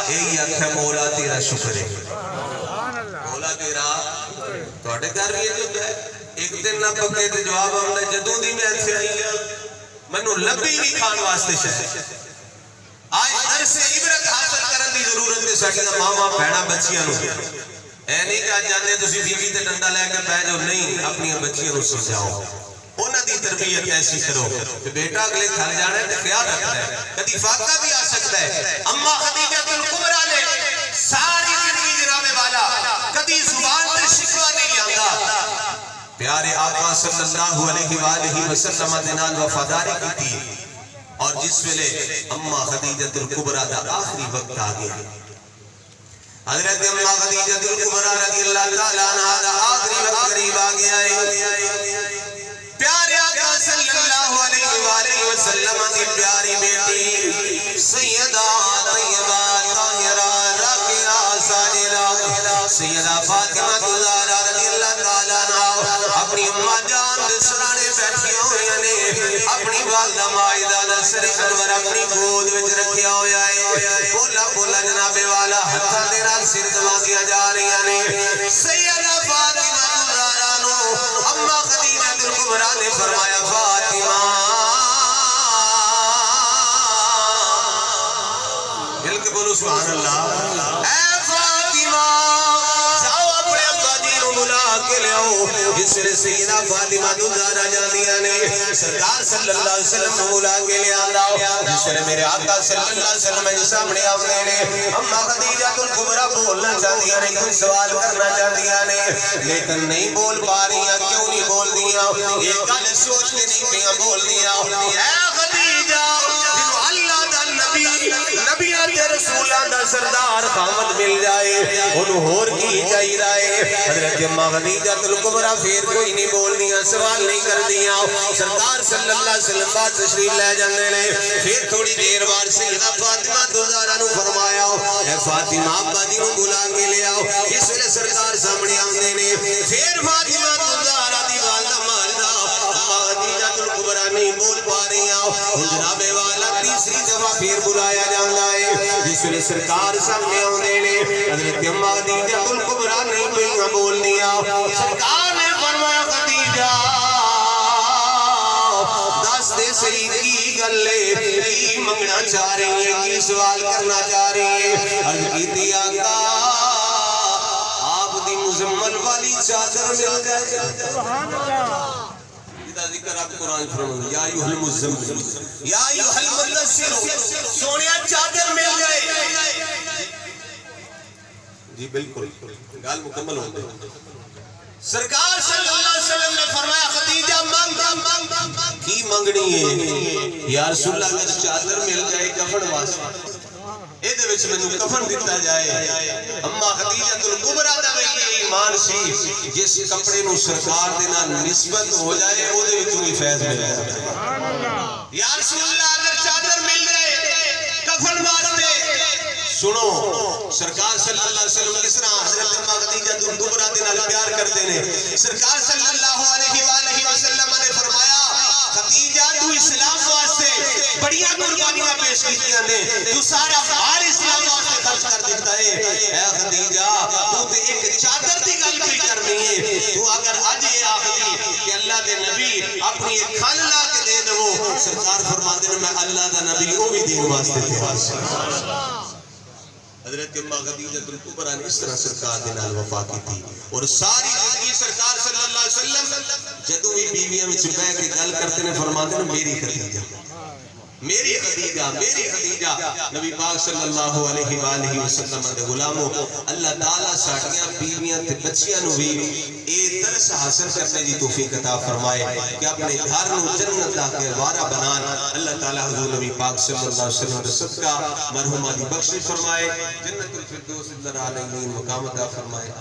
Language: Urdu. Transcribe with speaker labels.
Speaker 1: یہی آخیا مولا تیرا شکر ہے، مولا تیرا تھوڑے گھر بھی یہ ہوتا ہے ایک دن نہ پکے تو جواب آؤں جدوں دی میں ایسے آئی ہوں منو لبی نہیں کھان واسطے شاید آج در سے عبرت حاصل کرن دی ضرورت ہے ساڑھیاں ماما بہنا بچیاں نو اے نہیں کہ جانے تسی بیوی تے ڈنڈا لے کے پہ جو نہیں اپنی بچیاں نو سمجھاؤ انہاں دی تربیت ایسی کرو کہ بیٹا اگلے تھل جانے تے خیال رکھتا ہے کدی فاقہ بھی آ سکتا ہے اما خدیجہ الکبریٰ نے ساری زندگی جناب والا کدی زبان تے شکوہ نہیں لیانگا پیارے آقا صلی اللہ علیہ وآلہ وسلم دنال وفاداری کی تھی اور جس ویلے اما خدیجہ الکبریٰ دا آخری وقت آ گیا حضرت اما خدیجہ الکبریٰ رضی اللہ تعالیٰ عنہ دا آخری وقت قریب آ گیا ہے پیارے آقا صلی اللہ علیہ وآلہ وسلم کی پیاری بیٹی سیدہ طیبہ طاہرہ راکعہ ساجدہ سیدہ فاطمہ زہرا رضی اللہ تعالیٰ عنہ اپنی اماں جان دے سرانے بیٹھی ہوئی نے اپنی والدہ مائدہ نصر انور اپنی گود وچ رکھیا ہویا ہے بولا بولا جناب والا ہتھاں دے نال سر دباندیاں جا رہی نے سیدہ فاطمہ زہرا نو اما خدیجہ الکبریٰ نے فرمایا فاطمہ مل کے بولو سبحان اللہ اے فاطمہ جاؤ اپنے ابا جی نو بلا کے لے آؤ جس سے سیدہ فاطمہ زہرا جانیاں نے سرکار صلی اللہ علیہ وسلم کو بلا کے لے آندا جس سے میرے آقا صلی اللہ علیہ وسلم کے سامنے آونے نے اما خدیجہ الکبریٰ بولنا چاہدیاں نے کوئی سوال کرنا چاہدیاں نے لیکن نہیں بول پا رہی ہیں کیوں نہیں بول دیا یہ گل سوچ کے نہیں پیا بول دیا اے خدیجہ جنہوں اللہ دا نبیاں دے رسولاں دا سردار خامد مل جائے انہوں ہور کی چاہی رائے حضرت اما خدیجہ الکبریٰ پھر کوئی نہیں بول دیا سوال نہیں کر دیا سرکار صلی اللہ علیہ وسلم بات تشریف لے جانے نے پھر تھوڑی دیر بعد سیدہ فاطمہ زہرا نو فرمایا اے فاطمہ ابا جی نو بلا کے لے آؤ اس ویلے سرکار سامنے آندے نے پھر فاطمہ زہرا دی والدہ ماجدہ اما خدیجہ الکبریٰ نہیں بول پا رہی ہیں جناب والا تیسری دفعہ پھر بلایا جاندا ہے جس ویلے سرکار سامنے آندے نے حضرت اما خدیجہ الکبریٰ نہیں پیا بول دیا سرکار نے فرمایا خدیجہ دس دے صحیح کی گلے کی منگنا چاہ رہی ہیں کی سوال کرنا چاہ رہی ہیں عرض کی دی آقا آپ دی مزمل والی چادر مل جائے سبحان اللہ ذکر آپ قرآن فرمائے یا ایھا المزمل یا ایھا المدثر سونیا چادر مل جائے جی بالکل گال مکمل ہوتے سرکار صلی اللہ علیہ وسلم نے فرمایا خدیجہ مانگ کی منگنی ہے یا رسول اللہ اگر چادر مل جائے کفن واسطے اے دے وچ مینوں کفن دتا جائے اما خدیجہ الکبریٰ دا وہی ایمان سی جس کپڑے نو سرکار دے نال نسبت ہو جائے او دے وچوں ہی فیض مل جائے سبحان اللہ یا رسول اللہ اگر چادر مل جائے کفن واسطے سنو سرکار صلی اللہ علیہ وسلم کس طرح حضرت اما خدیجہ الکبریٰ دے نال پیار کرتے ہیں سرکار صلی اللہ علیہ وآلہ وسلم نے فرمایا خدیجہ تو اسلام واسطے بڑیاں قربانیاں پیش کیتیاں نے تو سارا مال اسلام واسطے خرچ کر دیتا ہے اے خدیجہ تو تے ایک چادر دی گل بھی کرنی ہے تو اگر اج یہ آخری کہ اللہ دے نبی اپنی ایک کھل لا کے دے دو سرکار فرماتے ہیں میں اللہ دا نبی او بھی دین واسطے تیار حضرت اما خدیجہ الکبریٰ نے اس طرح سرکار دے نال وفا کی تھی اور ساری زندگی سرکار صلی اللہ علیہ وسلم جدوں بھی بیویاں وچ بیٹھ کے گل کرتے ہیں فرماتے ہیں میری خدیجہ میری خدیجہ میری خدیجہ نبی پاک صلی اللہ علیہ وآلہ وسلم دے غلاموں اللہ تعالیٰ ساڑیاں بیویاں تے بچیاں نو بھی اے درس حاصل کرنے دی توفیق عطا فرمائے کہ اپنے گھر نو جنت دا گہوارہ بنان اللہ تعالیٰ حضور نبی پاک صلی اللہ علیہ وسلم دے صدقہ مرحومہ دی بخشش فرمائے جنت الفردوس العالی مقام عطا فرمائے